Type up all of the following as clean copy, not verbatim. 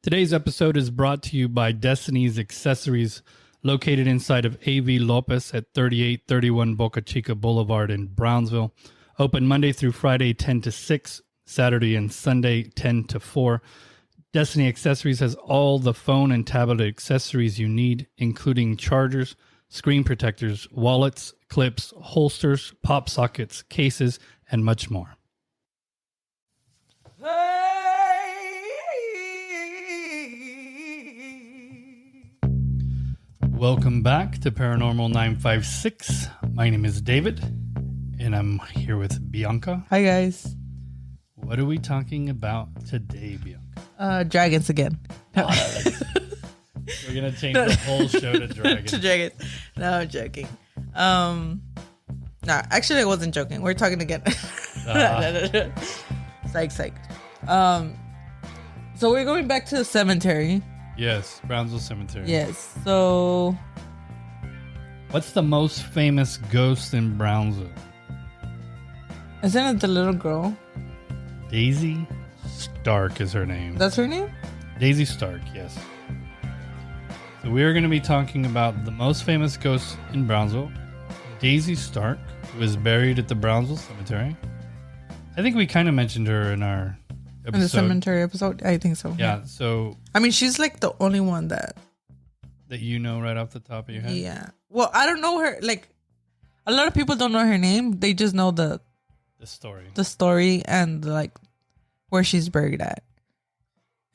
Today's episode is brought to you by Destiny's Accessories, located inside of A.V. Lopez at 3831 Boca Chica Boulevard in Brownsville. Open Monday through Friday, 10 to 6, Saturday and Sunday, 10 to 4. Destiny Accessories has all the phone and tablet accessories you need, including chargers, screen protectors, wallets, clips, holsters, pop sockets, cases, and much more. Welcome back to Paranormal 956. My name is David, and I'm here with Bianca. Hi, guys. What are we talking about today, Bianca? Dragons again. No. We're going to change the whole show to dragons. To dragons. No, I'm joking. Actually, I wasn't joking. We're talking again. Psych. So we're going back to the cemetery. Yes, Brownsville Cemetery. Yes. So, what's the most famous ghost in Brownsville? isn't it the little girl? Daisy Starck is her name. That's her name? Daisy Starck, yes. So we are going to be talking about the most famous ghost in Brownsville, Daisy Starck, who is buried at the Brownsville Cemetery. I think we kind of mentioned her in our episode. In the cemetery episode? I think so. Yeah, so... I mean, she's like the only one that you know right off the top of your head? Yeah. Well, I don't know her. Like, a lot of people don't know her name. They just know the story and like where she's buried at.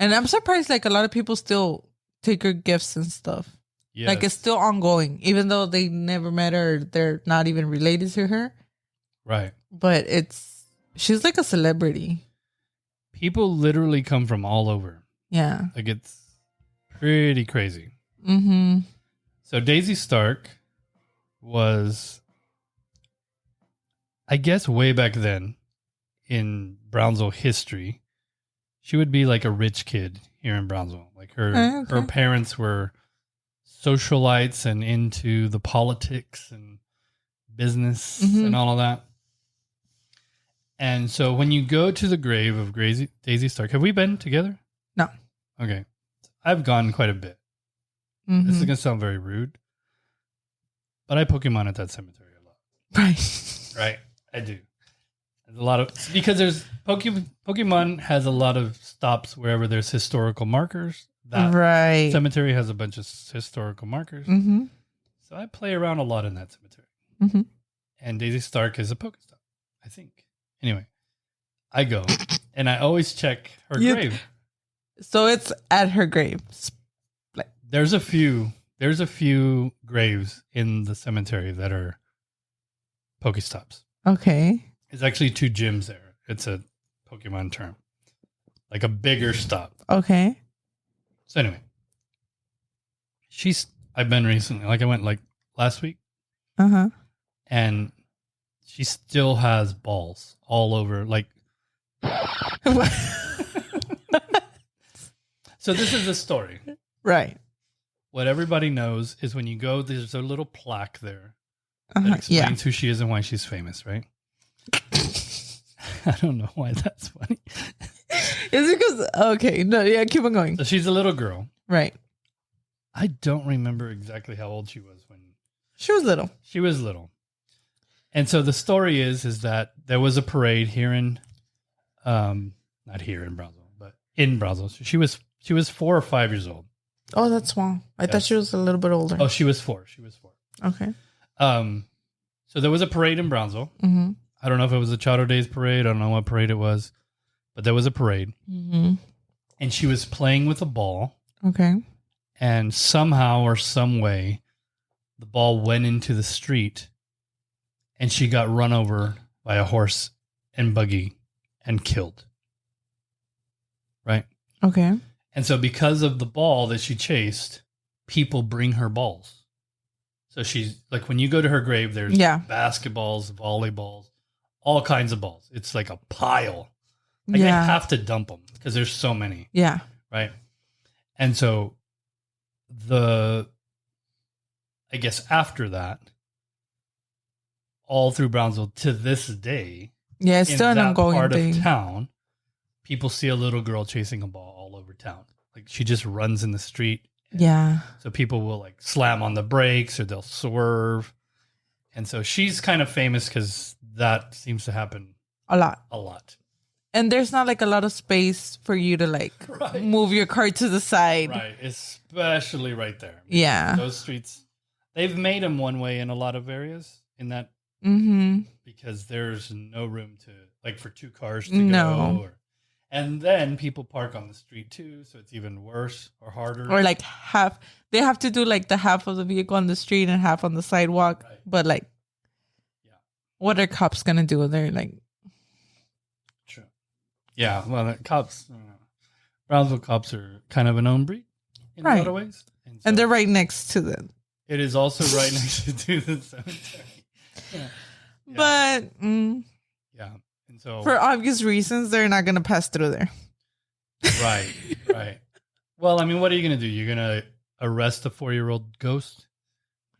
And I'm surprised like a lot of people still take her gifts and stuff. Yes. Like it's still ongoing, even though they never met her. They're not even related to her. Right. But she's like a celebrity. People literally come from all over. Yeah. Like it's pretty crazy. Mm-hmm. So Daisy Starck was, I guess way back then in Brownsville history, she would be like a rich kid here in Brownsville. Like her parents were socialites and into the politics and business and all of that. And so when you go to the grave of Daisy Starck, have we been together? No. Okay. I've gone quite a bit. Mm-hmm. This is going to sound very rude, but I Pokemon at that cemetery a lot. Right. Right. I do. There's a lot of, because there's Pokemon has a lot of stops wherever there's historical markers. That cemetery has a bunch of historical markers. Mm-hmm. So I play around a lot in that cemetery. Mm-hmm. And Daisy Starck is a Pokestop, I think. Anyway, I go and I always check her grave. So it's at her grave. There's a few graves in the cemetery that are Pokestops. Okay. There's actually 2 gyms there. It's a Pokemon term. Like a bigger stop. Okay. So anyway, I've been recently, like I went like last week. Uh-huh. And she still has balls all over. Like, so this is a story. Right. What everybody knows is when you go, there's a little plaque there that explains who she is and why she's famous, right? I don't know why that's funny. Is it because... Okay. No, yeah, keep on going. So she's a little girl. Right. I don't remember exactly how old she was when... She was little. She was little. And so the story is that there was a parade here in... not here in Brownsville, but in Brownsville. So she was 4 or 5 years old. Oh, that's small. I thought she was a little bit older. Oh, she was 4. Okay. So there was a parade in Brownsville. Mm-hmm. I don't know if it was a Chowder Days parade. I don't know what parade it was, but there was a parade. Mm-hmm. And she was playing with a ball. Okay. And somehow or some way, the ball went into the street and she got run over by a horse and buggy and killed. Right? Okay. And so because of the ball that she chased, people bring her balls. So she's like, when you go to her grave, there's basketballs, volleyballs, all kinds of balls. It's like a pile. Like they have to dump them because there's so many. Yeah. Right. And so I guess after that, all through Brownsville to this day, it's still an ongoing part thing. of town, people see a little girl chasing a ball all over town. like she just runs in the street. Yeah. So people will like slam on the brakes or they'll swerve. And so she's kind of famous because that seems to happen a lot. And there's not like a lot of space for you to like move your car to the side. Right. Especially right there. Yeah. Those streets, they've made them one way in a lot of areas in that. Because there's no room to like for two cars to go. And then people park on the street too. So it's even worse or harder. Or like they have to do like the half of the vehicle on the street and half on the sidewalk. Right. But like, what are cops going to do? They're like. True. Yeah. Well, the cops, Brownsville cops are kind of an own breed in a lot of ways. And they're right next to them. It is also right next to the cemetery. Yeah. But. Yeah. And so, for obvious reasons, they're not going to pass through there. Right. Well, I mean, what are you going to do? You're going to arrest a 4-year-old ghost?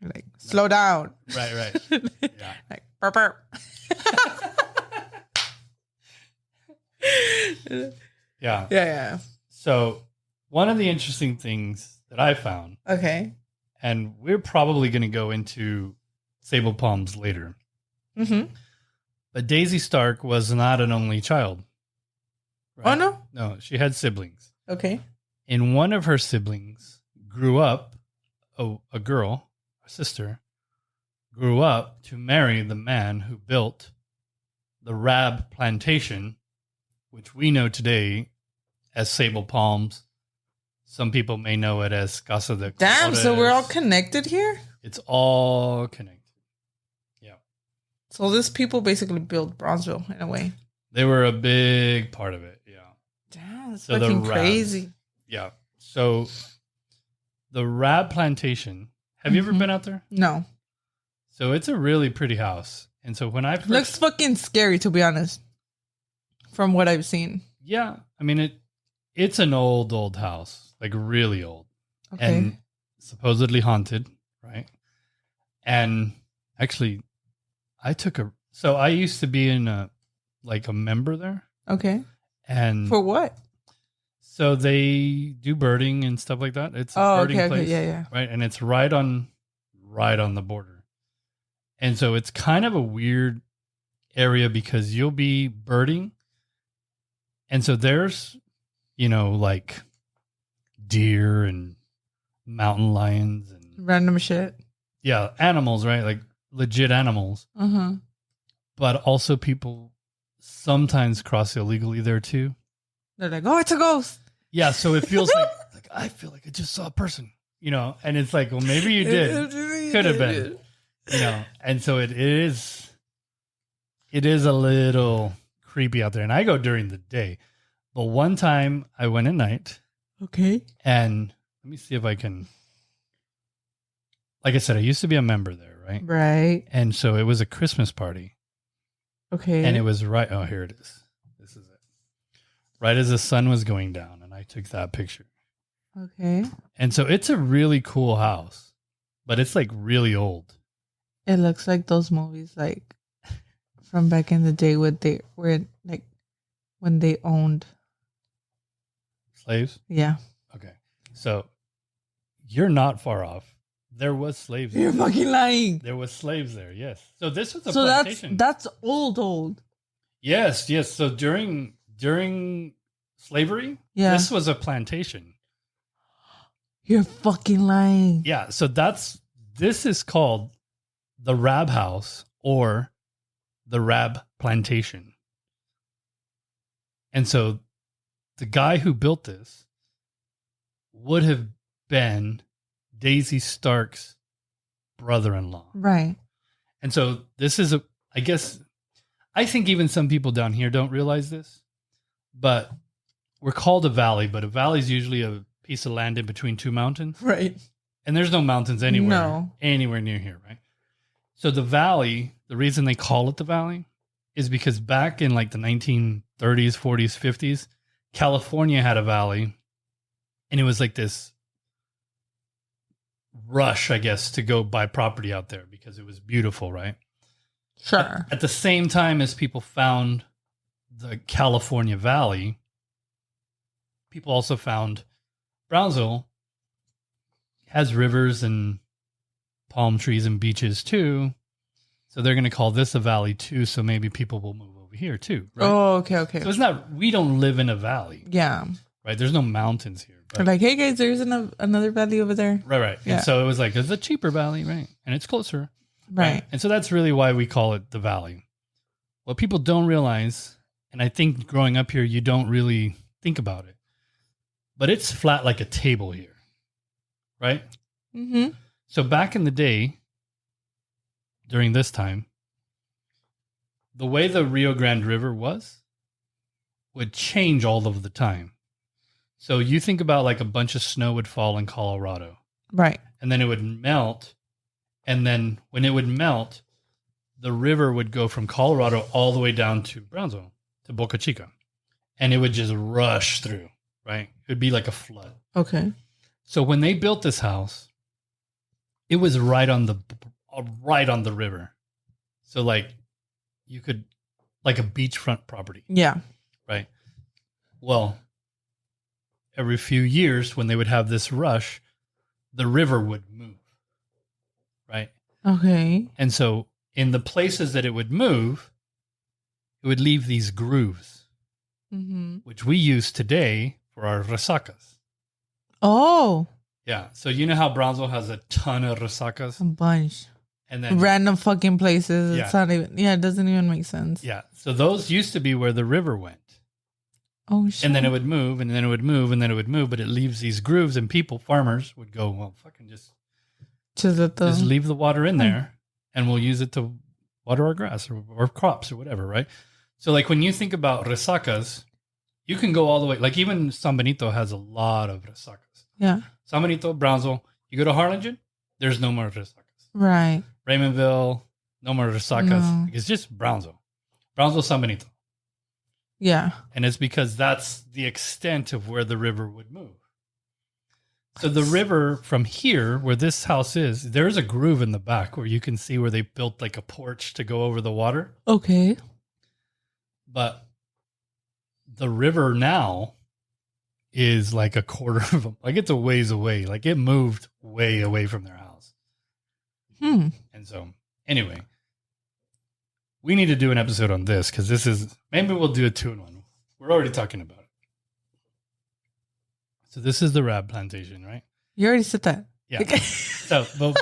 Like, slow down. Right. Yeah. Like, burp. Yeah. So, one of the interesting things that I found. Okay. And we're probably going to go into Sabal Palms later. But Daisy Starck was not an only child. Right? Oh, no? No, she had siblings. Okay. And one of her siblings grew up, a sister, grew up to marry the man who built the Rabb plantation, which we know today as Sabal Palms. Some people may know it as Casa de Colores. Damn, so we're all connected here? It's all connected. So these people basically built Brownsville in a way. They were a big part of it, yeah. Damn, that's fucking crazy. Yeah. So the Rabb plantation, have you ever been out there? No. So it's a really pretty house. And so when I first... Looks fucking scary, to be honest, from what I've seen. Yeah. I mean, it's an old house, like really old. Okay. And supposedly haunted, right? And actually... I used to be in a member there. Okay. And for what? So they do birding and stuff like that. It's a birding place. Yeah. Right. And it's right on the border. And so it's kind of a weird area because you'll be birding. And so there's, like deer and mountain lions and random shit. Yeah. Animals, right? Like legit animals. But also people sometimes cross illegally there too. They're like, oh, it's a ghost. Yeah, so it feels like I feel like I just saw a person, and it's like, well, maybe you did. Could have been. And so it is a little creepy out there. And I go during the day. But one time I went at night. Okay. And let me see if I can, like I said, I used to be a member there. Right. Right. And so it was a Christmas party. Okay. And it was right. Oh, here it is. This is it. Right as the sun was going down. And I took that picture. Okay. And so it's a really cool house, but it's like really old. It looks like those movies like from back in the day when they owned slaves. Yeah. Okay. So you're not far off. There was slaves there. You're fucking lying. There was slaves there, yes. So this was a plantation. That's old. Yes. So during slavery, this was a plantation. You're fucking lying. Yeah, so this is called the Rabb House or the Rabb Plantation. And so the guy who built this would have been Daisy Starck's brother-in-law. Right. And so this is I think even some people down here don't realize this, but we're called a valley, but a valley is usually a piece of land in between two mountains. Right. And there's no mountains anywhere near here, right? So the valley, the reason they call it the valley is because back in like the 1930s, 40s, 50s, California had a valley, and it was like this rush, I guess, to go buy property out there because it was beautiful, right? Sure. At the same time as people found the California Valley, people also found Brownsville has rivers and palm trees and beaches too. So they're going to call this a valley too. So maybe people will move over here too. Right? Oh, okay. So it's not, we don't live in a valley. Yeah. Right. There's no mountains here. They're like, hey guys, there's another valley over there. Right. Yeah. And so it was like, it's a cheaper valley. Right. And it's closer. Right. And so that's really why we call it the valley. What people don't realize, and I think growing up here, you don't really think about it, but it's flat like a table here. Right. Mm-hmm. So back in the day, during this time, the way the Rio Grande River would change all of the time. So you think about like a bunch of snow would fall in Colorado. Right. And then it would melt. And then when it would melt, the river would go from Colorado all the way down to Brownsville, to Boca Chica. And it would just rush through, right? It would be like a flood. Okay. So when they built this house, it was right on the river. So like you could, like a beachfront property. Yeah. Right. Well, every few years when they would have this rush, the river would move. Right. Okay. And so in the places that it would move, it would leave these grooves, which we use today for our resacas. Oh. Yeah. So you know how Brownsville has a ton of resacas? A bunch. And then random fucking places. Yeah. It's not even, it doesn't even make sense. Yeah. So those used to be where the river went. Oh, shit. And then it would move, and then it would move, and then it would move, but it leaves these grooves, and farmers would go, well, fucking just leave the water in there, and we'll use it to water our grass or crops or whatever, right? So like when you think about resacas, you can go all the way, like even San Benito has a lot of resacas. Yeah. San Benito, Brownsville, you go to Harlingen, there's no more resacas. Right. Raymondville, no more resacas. No. It's just Brownsville, San Benito. Yeah. And it's because that's the extent of where the river would move. So the river from here, where this house is, there's a groove in the back where you can see where they built like a porch to go over the water. Okay. But the river now is like a quarter of them. Like it's a ways away. Like it moved way away from their house. And so anyway, we need to do an episode on this because maybe we'll do a 2-in-1. We're already talking about it. So this is the Rabb plantation, right? You already said that. Yeah. But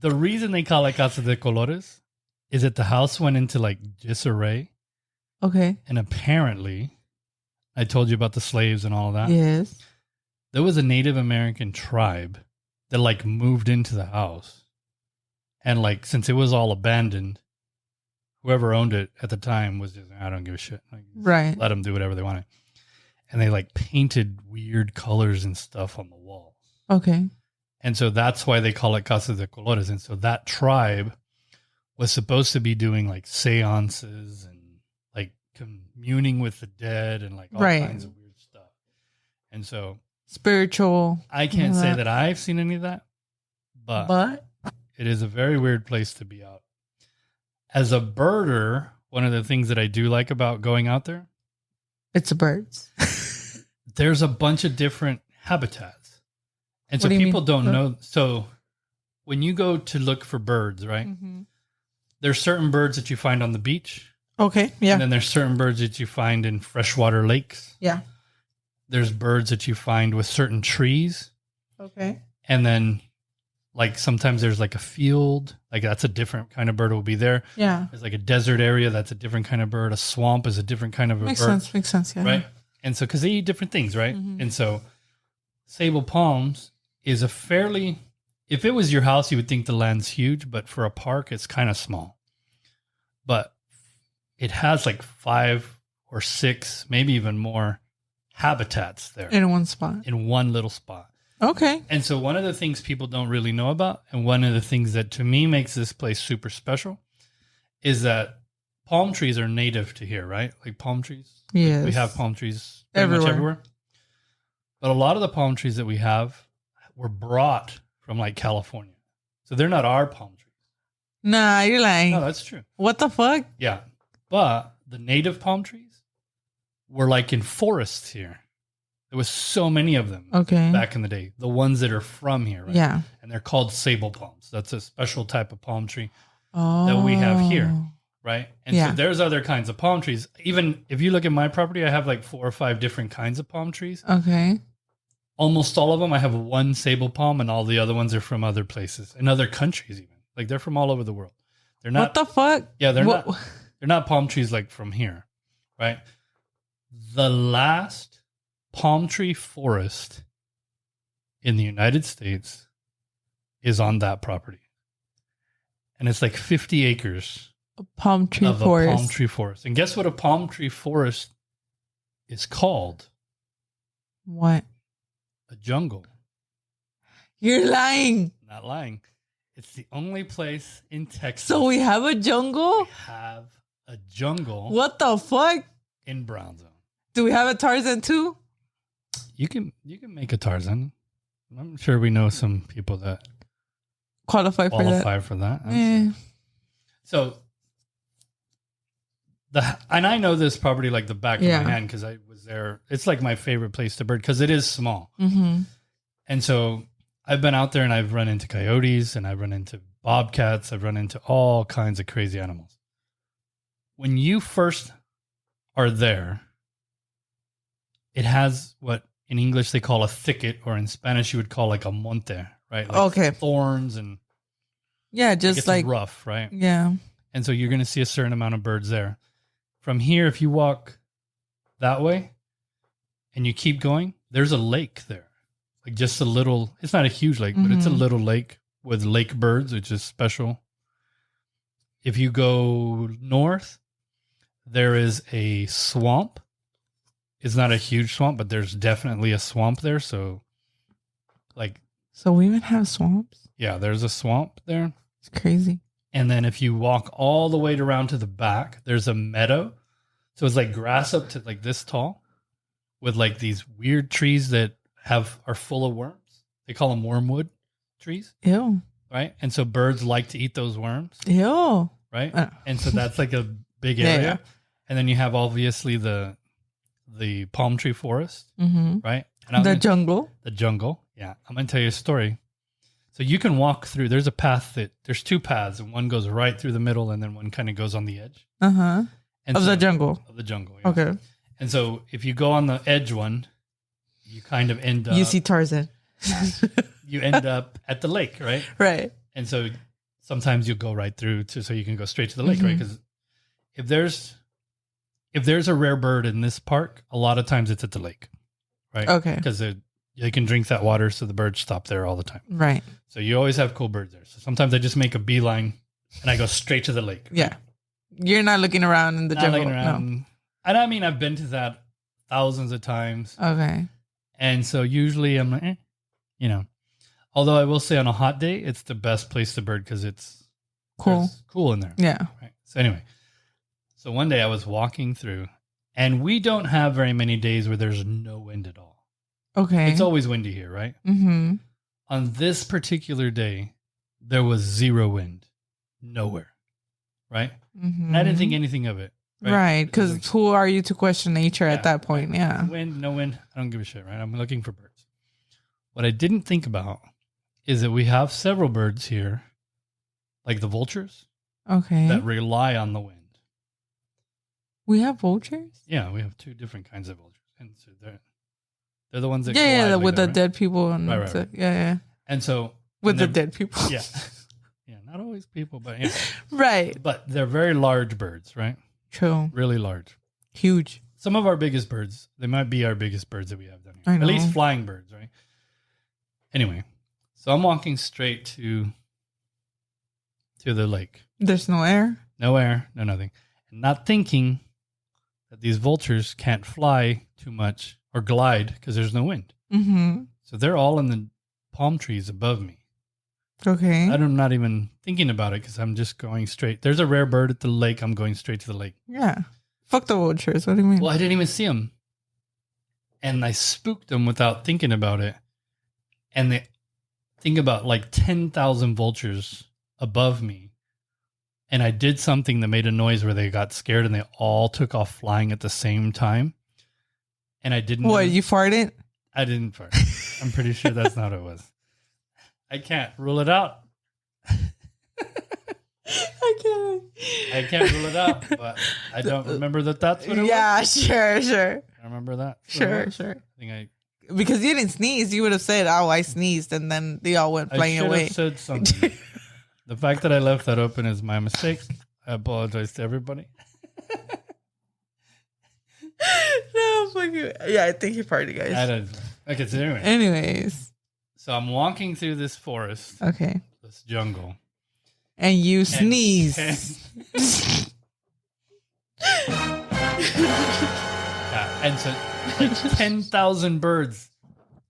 the reason they call it Casa de Colores is that the house went into like disarray. Okay. And apparently, I told you about the slaves and all of that. Yes. There was a Native American tribe that like moved into the house. And like, since it was all abandoned, whoever owned it at the time was just, I don't give a shit. Like, right. Let them do whatever they wanted. And they like painted weird colors and stuff on the walls. Okay. And so that's why they call it Casa de Colores. And so that tribe was supposed to be doing like seances and like communing with the dead and like all kinds of weird stuff. And so spiritual. I can't say that I've seen any of that, but it is a very weird place to be out. As a birder, one of the things that I do like about going out there, it's the birds. There's a bunch of different habitats. And so What do you people mean? don't know. So when you go to look for birds, right? There's certain birds that you find on the beach. Okay. Yeah. And then there's certain birds that you find in freshwater lakes. Yeah. There's birds that you find with certain trees. Okay. And then like sometimes there's like a field, like that's a different kind of bird will be there. Yeah. There's like a desert area, that's a different kind of bird. A swamp is a different kind of a bird. Makes sense, yeah. Right? And so, because they eat different things, right? And so Sabal Palms is a fairly, if it was your house, you would think the land's huge, but for a park, it's kind of small. But it has like 5 or 6, maybe even more habitats there. In one spot. In one little spot. Okay. And so one of the things people don't really know about, and one of the things that to me makes this place super special, is that palm trees are native to here, right? Like palm trees. Yes. We have palm trees pretty much everywhere. But a lot of the palm trees that we have were brought from like California. So they're not our palm trees. Nah, you're lying. No, that's true. What the fuck? Yeah. But the native palm trees were like in forests here. There was so many of them back in the day. The ones that are from here, right? Yeah. And they're called Sabal Palms. That's a special type of palm tree that we have here, right? And so there's other kinds of palm trees. Even if you look at my property, I have like 4 or 5 different kinds of palm trees. Okay. Almost all of them, I have one Sabal palm, and all the other ones are from other places, in other countries even. Like they're from all over the world. They're not. What the fuck? Yeah, they're not. They're not palm trees like from here, right? The last palm tree forest in the United States is on that property. And it's like 50 acres a palm tree of forest. A palm tree forest. And guess what a palm tree forest is called? What? A jungle. You're lying. Not lying. It's the only place in Texas. So we have a jungle? We have a jungle. What the fuck? In Brownsville. Do we have a Tarzan too? You can make a Tarzan. I'm sure we know some people that qualify for that. Yeah. So and I know this property like the back of my hand because I was there. It's like my favorite place to bird because it is small. Mm-hmm. And so I've been out there and I've run into coyotes and I've run into bobcats. I've run into all kinds of crazy animals. When you first are there, it has what in English they call a thicket, or in Spanish you would call like a monte, right? Like thorns and just like rough, right? Yeah. And so you're going to see a certain amount of birds there. From here, if you walk that way and you keep going, there's a lake there. Like just a little, it's not a huge lake, but it's a little lake with lake birds, which is special. If you go north, there is a swamp. It's not a huge swamp, but there's definitely a swamp there. So we even have swamps? Yeah, there's a swamp there. It's crazy. And then if you walk all the way around to the back, there's a meadow. So it's like grass up to like this tall with like these weird trees that are full of worms. They call them wormwood trees. Ew. Right? And so birds like to eat those worms. Ew. Right? And so that's like a big area. Yeah. And then you have obviously the palm tree forest. Mm-hmm. Right? And the jungle. The jungle. Yeah. I'm going to tell you a story. So you can walk through. There's a path there's 2 paths, and one goes right through the middle, and then one kind of goes on the edge. Of the jungle. Of the jungle. Yeah. Okay. And so if you go on the edge one, you kind of end up. You see Tarzan. You end up at the lake, right? Right. And so sometimes you'll go right through so you can go straight to the lake, right? Because if there's a rare bird in this park, a lot of times it's at the lake, right? Okay. Because they can drink that water, so the birds stop there all the time. Right. So you always have cool birds there. So sometimes I just make a beeline and I go straight to the lake. Yeah. You're not looking around in the jungle. Looking around. No. And I mean, I've been to that thousands of times. Okay. And so usually I'm like, Although I will say on a hot day, it's the best place to bird because it's cool in there. Yeah. Right. So anyway, so one day I was walking through, and we don't have very many days where there's no wind at all. Okay. It's always windy here, right? Mm-hmm. On this particular day, there was 0 wind. Nowhere. Right? Mm-hmm. And I didn't think anything of it. Right. Because who are you to question nature at that point? Right. Yeah. No wind. I don't give a shit, right? I'm looking for birds. What I didn't think about is that we have several birds here, like the vultures, that rely on the wind. We have vultures? Yeah, we have 2 different kinds of vultures. And so they're the ones that with the right? dead people. And right. Yeah. And so... With the dead people. Yeah. Yeah, not always people, but yeah. Right. But they're very large birds, right? True. Really large. Huge. Some of our biggest birds, they might be our biggest birds that we have down here. I know. At least flying birds, right? Anyway, so I'm walking straight to the lake. There's no air? No air, no nothing. And not thinking that these vultures can't fly too much or glide because there's no wind. Mm-hmm. So they're all in the palm trees above me. Okay. I'm not even thinking about it because I'm just going straight. There's a rare bird at the lake. I'm going straight to the lake. Yeah. Fuck the vultures. What do you mean? Well, I didn't even see them. And I spooked them without thinking about it. And they think about like 10,000 vultures above me. And I did something that made a noise where they got scared and they all took off flying at the same time. and I didn't. What, you farted? I didn't fart. I'm pretty sure that's not what it was. I can't rule it out. I can't rule it out, but I don't remember that's what it was. Yeah, sure. I remember that. Sure. I think because you didn't sneeze, you would have said, "Oh, I sneezed," and then they all went flying away. I should have said something. The fact that I left that open is my mistake. I apologize to everybody. No, fuck you. Yeah, I think you farted, guys. I don't. Okay, so anyways. So I'm walking through this forest. Okay. This jungle. And you sneeze. Yeah, and so like 10,000 birds,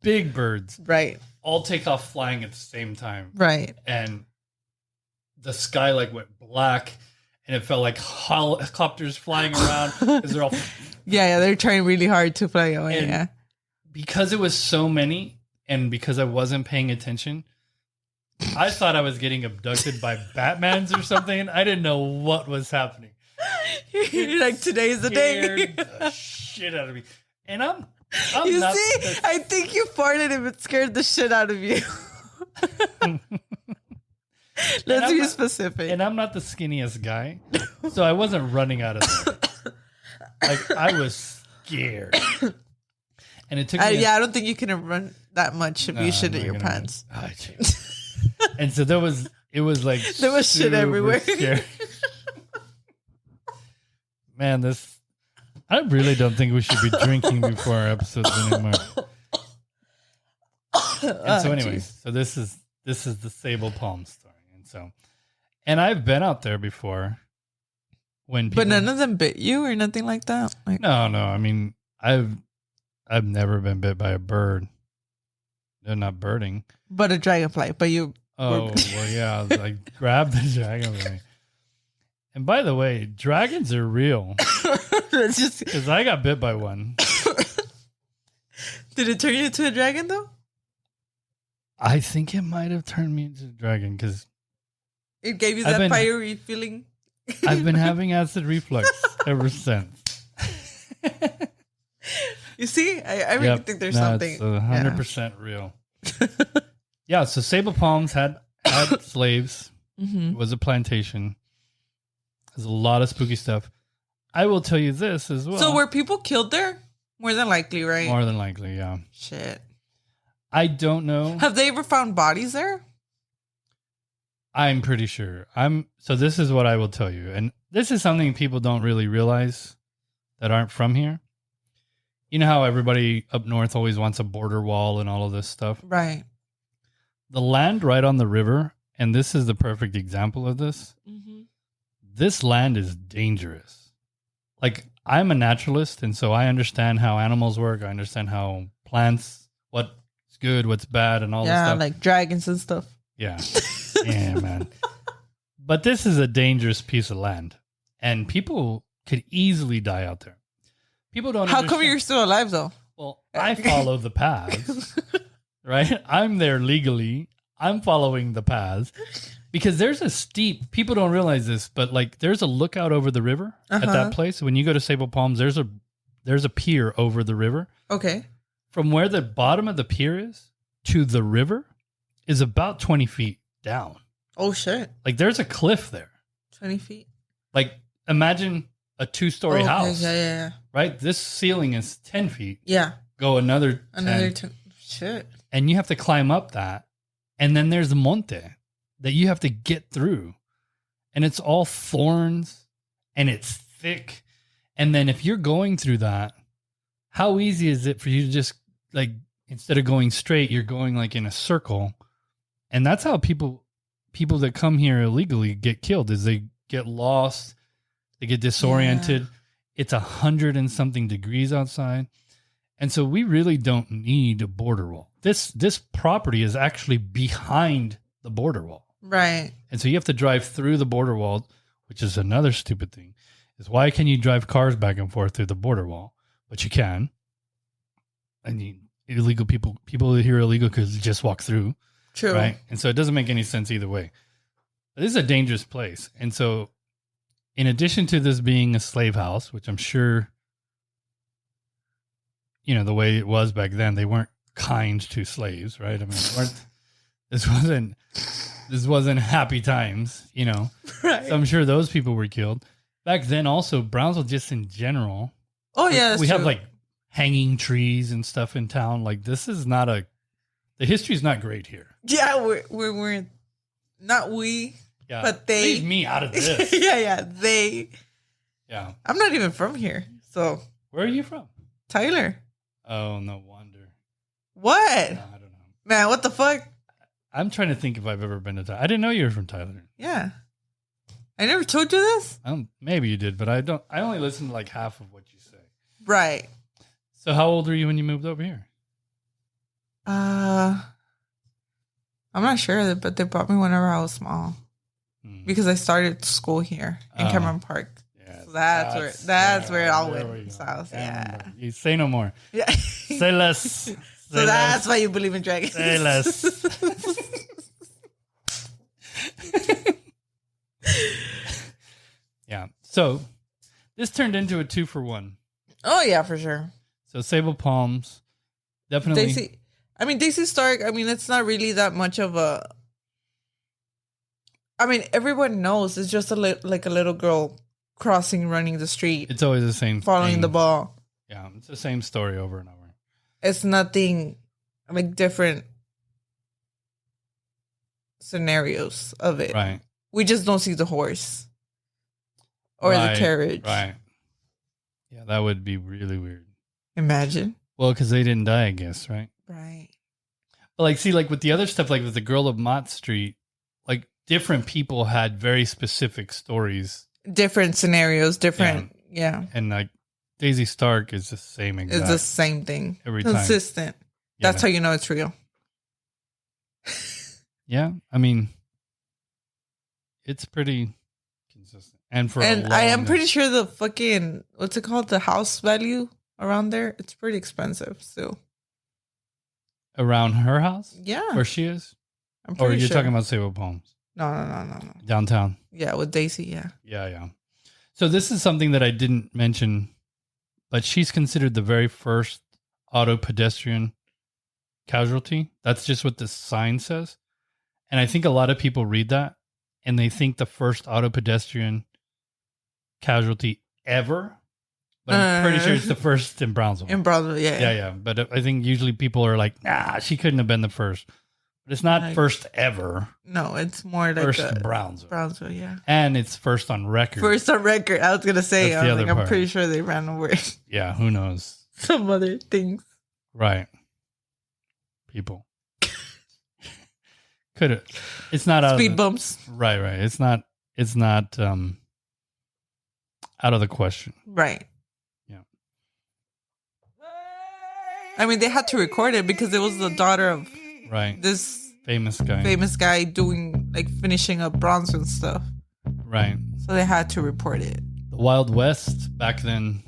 big birds, right, all take off flying at the same time, right, and the sky like went black, and it felt like helicopters flying around because they're all yeah, they're trying really hard to fly away. And yeah, because it was so many, and because I wasn't paying attention, I thought I was getting abducted by Batmans or something. I didn't know what was happening. You're like, today's the day. The shit out of me. And I'm you not see, I think you farted if it scared the shit out of you. Let's be specific. And I'm not the skinniest guy, so I wasn't running out of there. Like, I was scared. And it took me I don't think you can run that much if you shit in your pants. And so it was like there was shit everywhere. Man, I really don't think we should be drinking before our episodes anymore. And so anyways, so this is the Sabal Palms story. And I've been out there before when people, but none of them bit you or nothing like that? Like, no. I mean, I've never been bit by a bird. They're not birding. But a dragonfly. But you. Oh, well, yeah. I grabbed the dragonfly. And by the way, dragons are real. Because I got bit by one. Did it turn you into a dragon, though? I think it might have turned me into a dragon because it gave you that fiery feeling. I've been having acid reflux ever since. You see, I really think there's something. It's 100% real. Yeah, so Sabal Palms had slaves. Mm-hmm. It was a plantation. There's a lot of spooky stuff. I will tell you this as well. So were people killed there? More than likely, right? More than likely, yeah. Shit. I don't know. Have they ever found bodies there? I'm pretty sure. So this is what I will tell you. And this is something people don't really realize that aren't from here. You know how everybody up north always wants a border wall and all of this stuff? Right. The land right on the river, and this is the perfect example of this. Mm-hmm. This land is dangerous. Like, I'm a naturalist, and so I understand how animals work. I understand how plants, what's good, what's bad, and all this stuff. Yeah, like dragons and stuff. Yeah. Yeah, man. But this is a dangerous piece of land, and people could easily die out there. People don't How come you're still alive, though? Well, I follow the paths, right? I'm there legally. I'm following the paths. Because there's a steep, people don't realize this, but like there's a lookout over the river at that place. When you go to Sabal Palms, there's a pier over the river. Okay. From where the bottom of the pier is to the river is about 20 feet down. Oh, shit. Like there's a cliff there. 20 feet? Like imagine a 2-story house. Yeah. Right? This ceiling is 10 feet. Yeah. Go another 10. Shit. And you have to climb up that. And then there's the monte that you have to get through. And it's all thorns and it's thick. And then if you're going through that, how easy is it for you to just like, instead of going straight, you're going like in a circle. And that's how people that come here illegally get killed, is they get lost. They get disoriented. Yeah. It's 100 and something degrees outside. And so we really don't need a border wall. This property is actually behind the border wall. Right. And so you have to drive through the border wall, which is another stupid thing. Is why can you drive cars back and forth through the border wall? But you can. I mean, illegal people here are illegal because you just walk through. True. Right? And so it doesn't make any sense either way. But this is a dangerous place. And so in addition to this being a slave house, which I'm sure the way it was back then, they weren't kind to slaves, right? I mean, this wasn't happy times, Right. So I'm sure those people were killed. Back then also, Brownsville just in general. Oh, yeah, that's we true. have like hanging trees and stuff in town. Like this is not the history's not great here. Yeah, we're not we, Yeah, but they. Leave me out of this. yeah, they. Yeah. I'm not even from here, so. Where are you from? Tyler. Oh, no wonder. What? No, I don't know. Man, what the fuck? I'm trying to think if I've ever been to Tyler. I didn't know you were from Tyler. Yeah. I never told you this? Maybe you did, but I don't. I only listened to like half of what you say. Right. So how old were you when you moved over here? I'm not sure, but they brought me whenever I was small. Because I started school here in Cameron Park. Yeah, so that's where it all went south. Yeah. You say no more. Yeah. Say less. So that's why you believe in dragons. Say less. Yeah. So this turned into a 2-for-1. Oh yeah, for sure. So Sabal Palms, definitely. Daisy Starck. I mean, it's not really that much of a. I mean, everyone knows it's just like a little girl crossing, running the street. It's always the same. Following the ball. Yeah, it's the same story over and over. It's nothing like different scenarios of it. Right. We just don't see the horse or the carriage. Right. Yeah, that would be really weird. Imagine. Well, because they didn't die, I guess, right? Right. But like, see, like with the other stuff, like with the girl of Mott Street, like different people had very specific stories. Different scenarios, different, yeah. And like Daisy Starck is the same exact. It's the same thing. Every time. Consistent. Yeah, that's how you know it's real. Yeah, I mean, it's pretty consistent. And I am pretty sure the fucking, what's it called? The house value around there, it's pretty expensive still. Around her house? Yeah. Where she is? I'm pretty Or you're sure. talking about Sabal Palms? No. Downtown? Yeah, with Daisy, yeah. Yeah. So this is something that I didn't mention, but she's considered the very first auto pedestrian casualty. That's just what the sign says. And I think a lot of people read that and they think the first auto pedestrian casualty ever. But I'm pretty sure it's the first in Brownsville. In Brownsville, yeah. Yeah. But I think usually people are like, nah, she couldn't have been the first. But it's not first ever. No, it's more like first in Brownsville. Brownsville, yeah. And it's first on record. First on record. I was going to say, I'm pretty sure they ran over Yeah, who knows? some other things. Right. People. Could have. It's not speed bumps. Right. It's not out of the question. Right. Yeah. I mean, they had to record it because it was the daughter of this famous guy doing like finishing up Brownsville stuff. Right. So they had to report it. The Wild West back then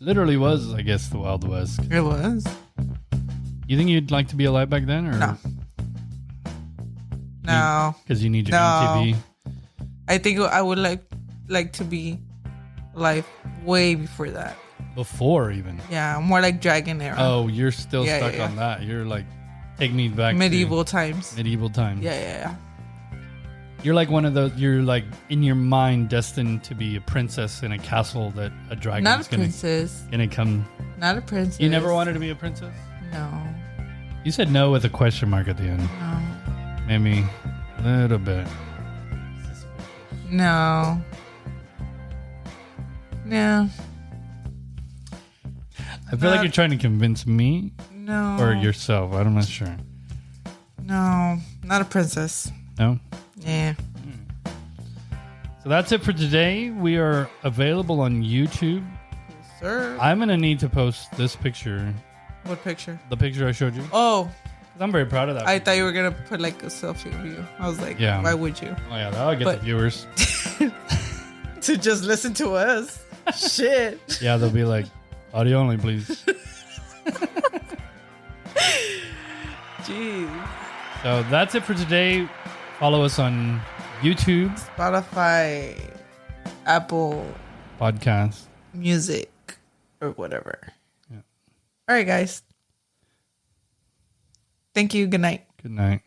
literally was, I guess, the Wild West. It was. You think you'd like to be alive back then, or no? Because you need your MTV. I think I would like to be alive way before that. Before even. Yeah, more like Dragon era. Oh, you're still stuck on that. You're like, take me back medieval times. Medieval times. Yeah. You're like one of those. You're like in your mind destined to be a princess in a castle that a dragon. Not a princess. Gonna come. Not a princess. You never wanted to be a princess? No. You said no with a question mark at the end. No. Maybe a little bit. No. I feel like you're trying to convince me. No. Or yourself. I'm not sure. No. Not a princess. No? Yeah. So that's it for today. We are available on YouTube. Yes, sir. I'm going to need to post this picture. What picture? The picture I showed you. Oh. I'm very proud of that. I thought you were going to put like a selfie of you. I was like, why would you? Oh, yeah. That'll get the viewers. To just listen to us. Shit. Yeah, they'll be like, audio only, please. Jeez. So that's it for today. Follow us on YouTube, Spotify, Apple Podcast, Music, or whatever. Yeah. All right, guys. Thank you. Good night. Good night.